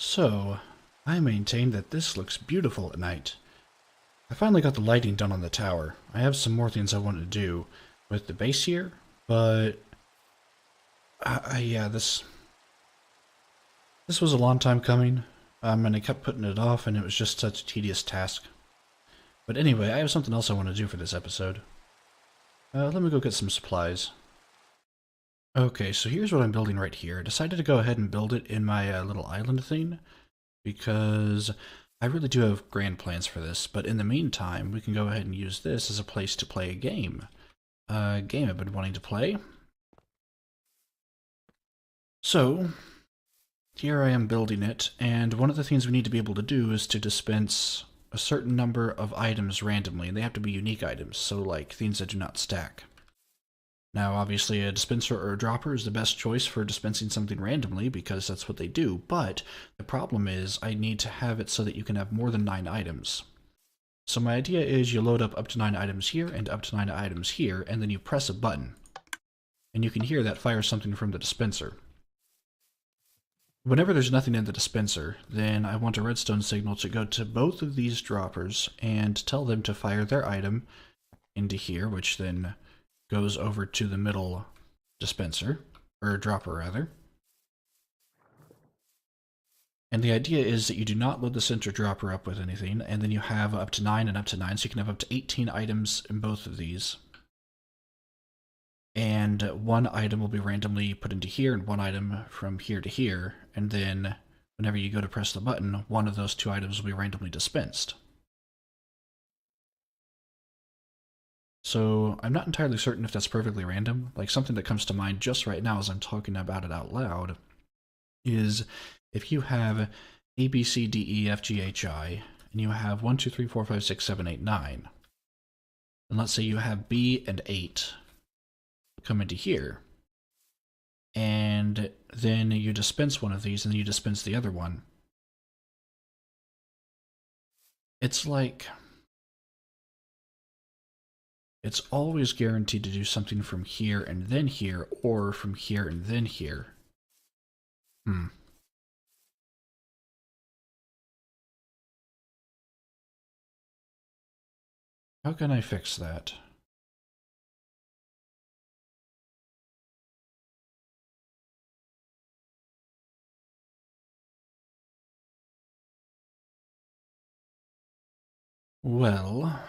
So, I maintain that this looks beautiful at night. I finally got the lighting done on the tower. I have some more things I want to do with the base here, but yeah, this was a long time coming, and I kept putting it off, and it was just such a tedious task. But anyway, I have something else I want to do for this episode. Let me go get some supplies. Okay, so here's what I'm building right here. I decided to go ahead and build it in my little island thing, because I really do have grand plans for this, but in the meantime, we can go ahead and use this as a place to play a game. A game I've been wanting to play. So, here I am building it, and one of the things we need to be able to do is to dispense a certain number of items randomly, and they have to be unique items, so like things that do not stack. Now, obviously, a dispenser or a dropper is the best choice for dispensing something randomly because that's what they do, but the problem is I need to have it so that you can have more than 9 items. So my idea is you load up to 9 items here and up to 9 items here, and then you press a button. And you can hear that fires something from the dispenser. Whenever there's nothing in the dispenser, then I want a redstone signal to go to both of these droppers and tell them to fire their item into here, which then goes over to the middle dispenser, or dropper rather. And the idea is that you do not load the center dropper up with anything, and then you have up to 9 and up to 9, so you can have up to 18 items in both of these. And one item will be randomly put into here, and one item from here to here, and then whenever you go to press the button, one of those 2 items will be randomly dispensed. So I'm not entirely certain if that's perfectly random. Like, something that comes to mind just right now as I'm talking about it out loud is if you have A, B, C, D, E, F, G, H, I, and you have 1, 2, 3, 4, 5, 6, 7, 8, 9, and let's say you have B and 8 come into here, and then you dispense one of these, and then you dispense the other one. It's like it's always guaranteed to do something from here and then here, or from here and then here. How can I fix that? Well,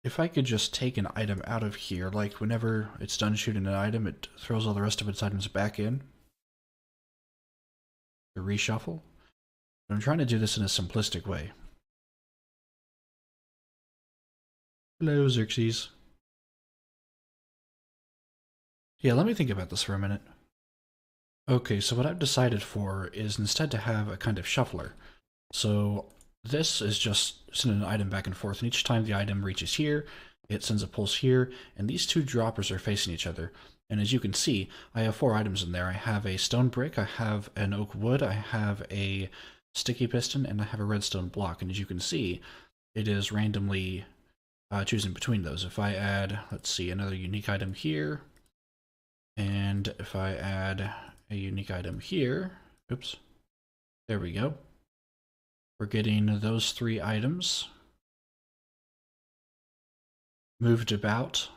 If I could just take an item out of here, like whenever it's done shooting an item, it throws all the rest of its items back in. To reshuffle. But I'm trying to do this in a simplistic way. Hello, Xerxes. Yeah, let me think about this for a minute. Okay, so what I've decided for is instead to have a kind of shuffler. So this is just sending an item back and forth, and each time the item reaches here, it sends a pulse here, and these 2 droppers are facing each other. And as you can see, I have 4 items in there. I have a stone brick, I have an oak wood, I have a sticky piston, and I have a redstone block. And as you can see, it is randomly choosing between those. If I add, let's see, another unique item here, and if I add a unique item here, oops, there we go. We're getting those 3 items moved about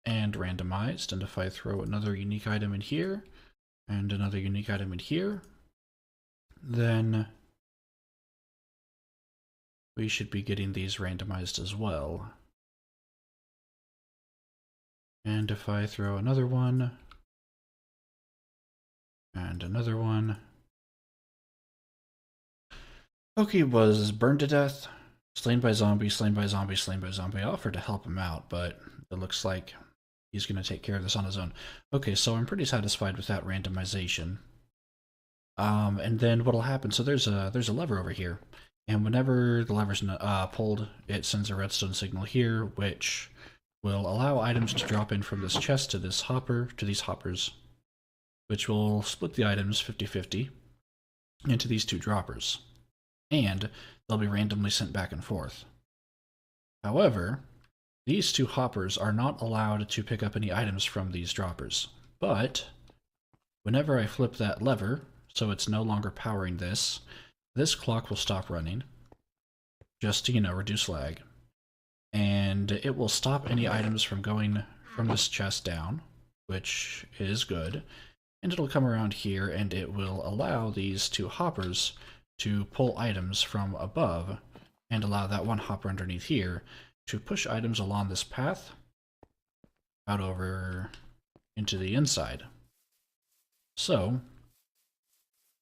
and randomized. And if I throw another unique item in here and another unique item in here, then we should be getting these randomized as well. And if I throw another one and another one. Pokey was burned to death, slain by zombie, slain by zombie, slain by zombie. I offered to help him out, but it looks like he's going to take care of this on his own. Okay, so I'm pretty satisfied with that randomization. And then what'll happen, so there's a lever over here, and whenever the lever's pulled, it sends a redstone signal here, which will allow items to drop in from this chest to this hopper, to these hoppers, which will split the items 50-50 into these 2 droppers. And they'll be randomly sent back and forth. However, these two hoppers are not allowed to pick up any items from these droppers. But whenever I flip that lever, so it's no longer powering this, this clock will stop running, just to, you know, reduce lag. And it will stop any items from going from this chest down, which is good. And it'll come around here and it will allow these two hoppers to pull items from above and allow that one hopper underneath here to push items along this path out over into the inside. So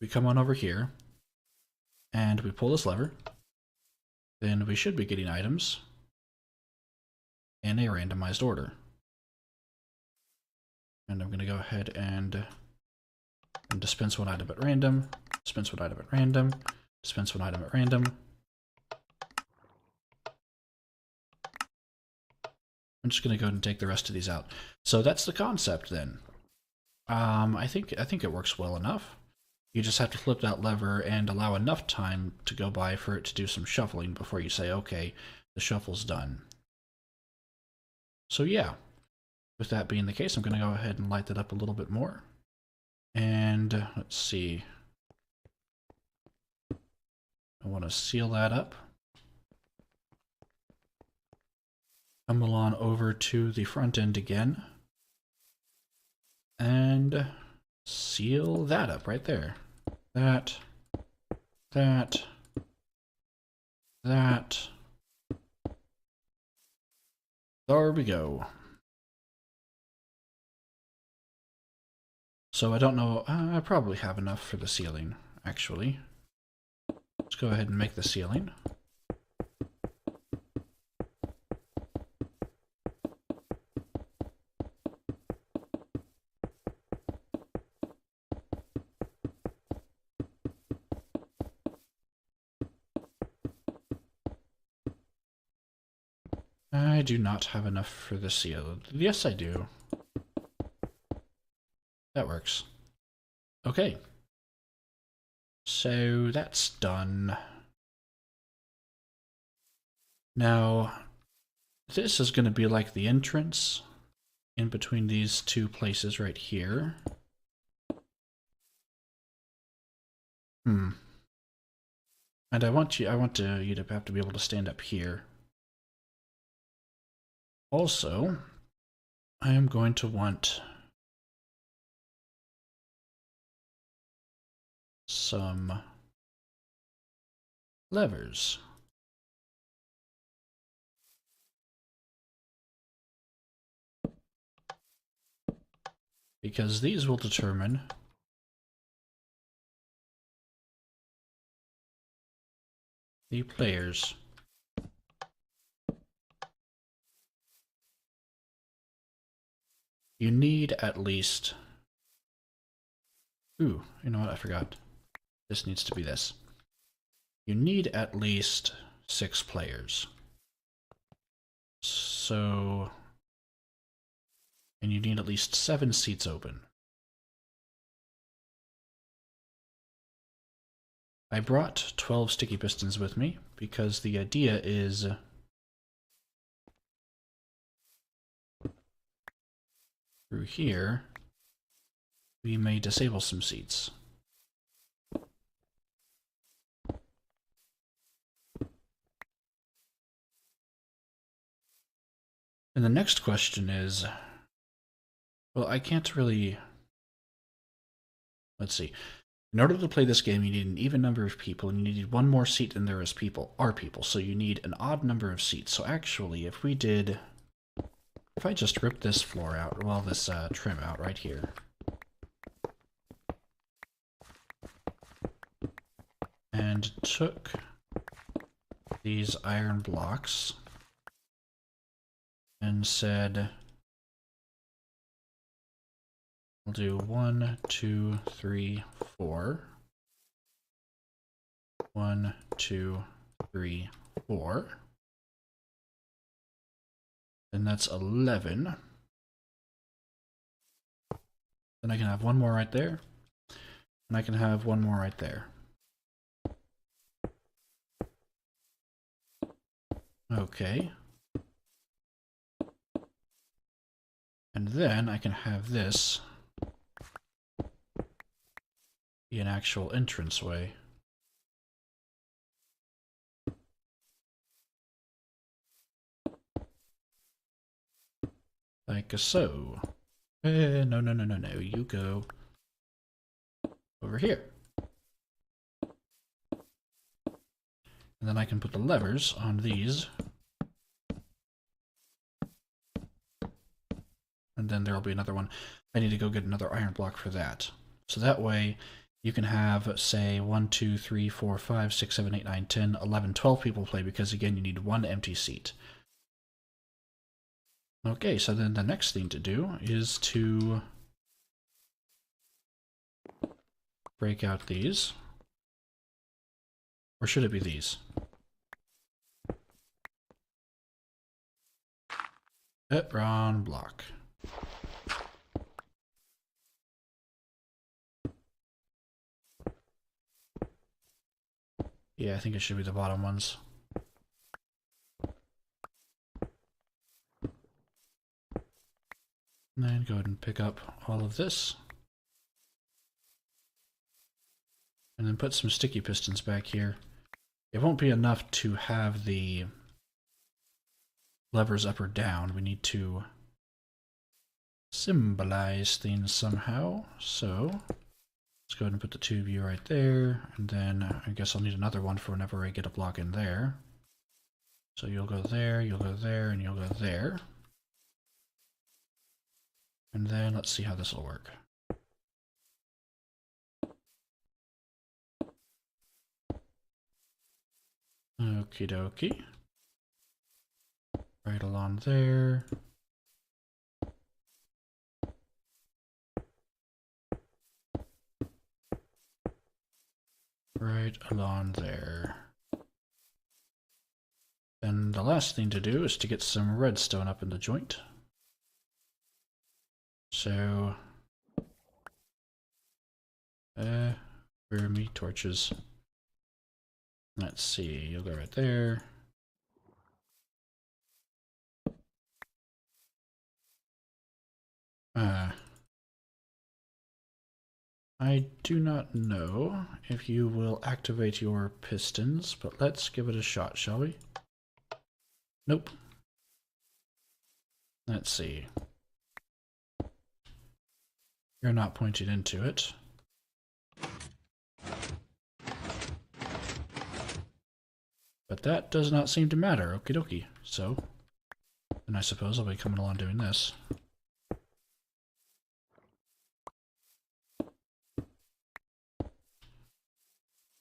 we come on over here and we pull this lever, then we should be getting items in a randomized order. And I'm going to go ahead and dispense one item at random, dispense one item at random, dispense one item at random. I'm just going to go ahead and take the rest of these out. So that's the concept then. I think it works well enough. You just have to flip that lever and allow enough time to go by for it to do some shuffling before you say, okay, the shuffle's done. So yeah, with that being the case, I'm going to go ahead and light that up a little bit more. And let's see. I want to seal that up. Come along over to the front end again. And seal that up right there. That. There we go. So I don't know, I probably have enough for the ceiling, actually. Let's go ahead and make the ceiling. I do not have enough for the seal. Yes, I do. That works. Okay. So that's done. Now, this is going to be like the entrance in between these two places right here. And I want you to have to be able to stand up here. Also, I am going to want some levers. Because these will determine the players. You need at least... Ooh, you know what? I forgot. This needs to be this. You need at least 6 players. So... And you need at least 7 seats open. I brought 12 sticky pistons with me because the idea is... through here, we may disable some seats. And the next question is, well, I can't really... Let's see. In order to play this game, you need an even number of people, and you need one more seat than there are people. So you need an odd number of seats. So actually, if we did... If I just ripped this floor out, well, this trim out right here. And took these iron blocks and said, we'll do 1, 2, 3, 4. 1, 2, 3, 4. And that's 11. Then I can have one more right there. And I can have one more right there. Okay. And then I can have this be an actual entranceway. Like so. No, you go over here. And then I can put the levers on these. And then there'll be another one. I need to go get another iron block for that. So that way you can have, say, 1, 2, 3, 4, 5, 6, 7, 8, 9, 10, 11, 12 people play, because again, you need one empty seat. Okay, so then the next thing to do is to break out these. Or should it be these? Wrong block. Yeah, I think it should be the bottom ones. And then go ahead and pick up all of this. And then put some sticky pistons back here. It won't be enough to have the levers up or down. We need to symbolize things somehow. So let's go ahead and put the two of you right there. And then I guess I'll need another one for whenever I get a block in there. So you'll go there, you'll go there, and you'll go there. And then let's see how this will work. Okie dokie. Right along there. Right along there. Then the last thing to do is to get some redstone up in the joint. So, where are me torches? Let's see, you'll go right there. I do not know if you will activate your pistons, but let's give it a shot, shall we? Nope. Let's see. You're not pointed into it. But that does not seem to matter. Okie dokie. So, then I suppose I'll be coming along doing this.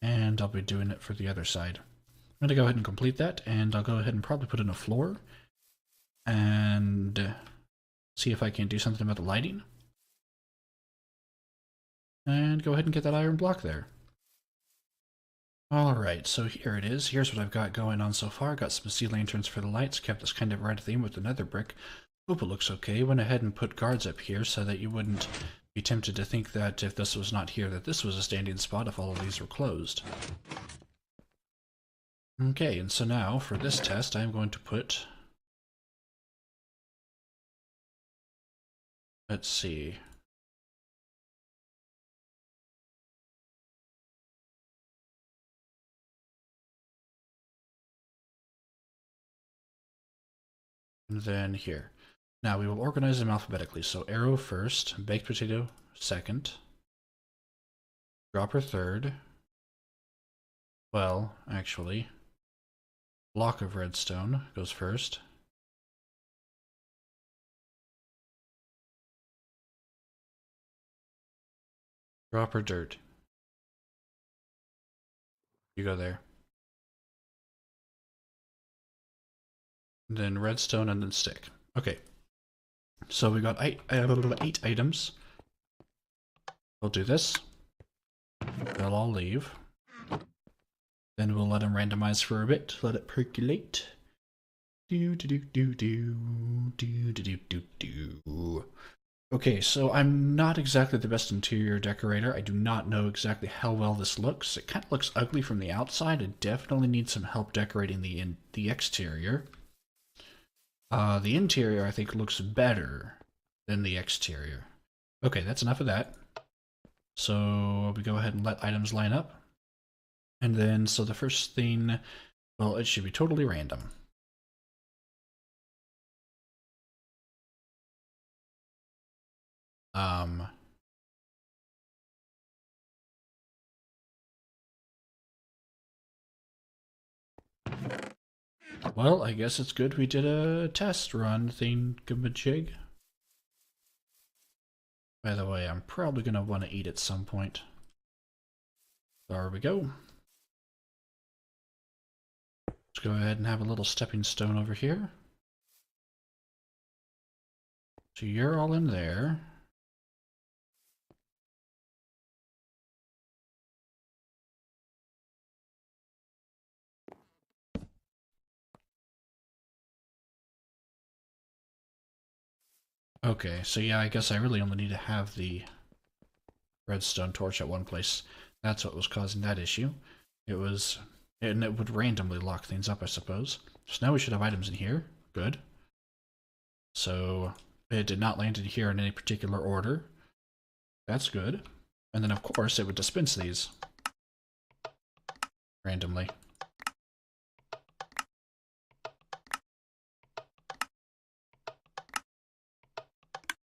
And I'll be doing it for the other side. I'm going to go ahead and complete that, and I'll go ahead and probably put in a floor and see if I can do something about the lighting. And go ahead and get that iron block there. Alright, so here it is. Here's what I've got going on so far. Got some sea lanterns for the lights, kept this kind of red theme with the nether brick. Hope it looks okay. Went ahead and put guards up here so that you wouldn't be tempted to think that if this was not here, that this was a standing spot if all of these were closed. Okay, and so now for this test, I'm going to put... Let's see... And then here. Now we will organize them alphabetically. So arrow first, baked potato second, dropper third. Well, actually, block of redstone goes first. Dropper dirt. You go there. And then redstone and then stick. Okay. So we got eight items. We'll do this. They'll all leave. Then we'll let them randomize for a bit. Let it percolate. Okay, so I'm not exactly the best interior decorator. I do not know exactly how well this looks. It kind of looks ugly from the outside. It definitely needs some help decorating the exterior. The interior, I think, looks better. then the exterior. Okay, that's enough of that. So we go ahead and let items line up. And then, so the first thing, well, it should be totally random. Well, I guess it's good we did a test run thingamajig. By the way, I'm probably going to want to eat at some point. There we go. Let's go ahead and have a little stepping stone over here. So you're all in there. Okay, so yeah, I guess I really only need to have the redstone torch at one place. That's what was causing that issue. And it would randomly lock things up, I suppose. So now we should have items in here. Good. So it did not land in here in any particular order. That's good. And then of course it would dispense these randomly.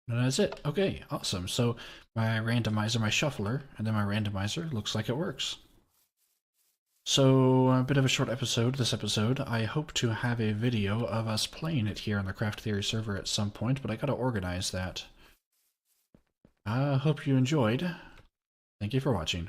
And that's it. Okay, awesome. So my randomizer, my shuffler, and then my randomizer looks like it works. So a bit of a short episode this episode. I hope to have a video of us playing it here on the Craft Theory server at some point, but I gotta organize that. I hope you enjoyed. Thank you for watching.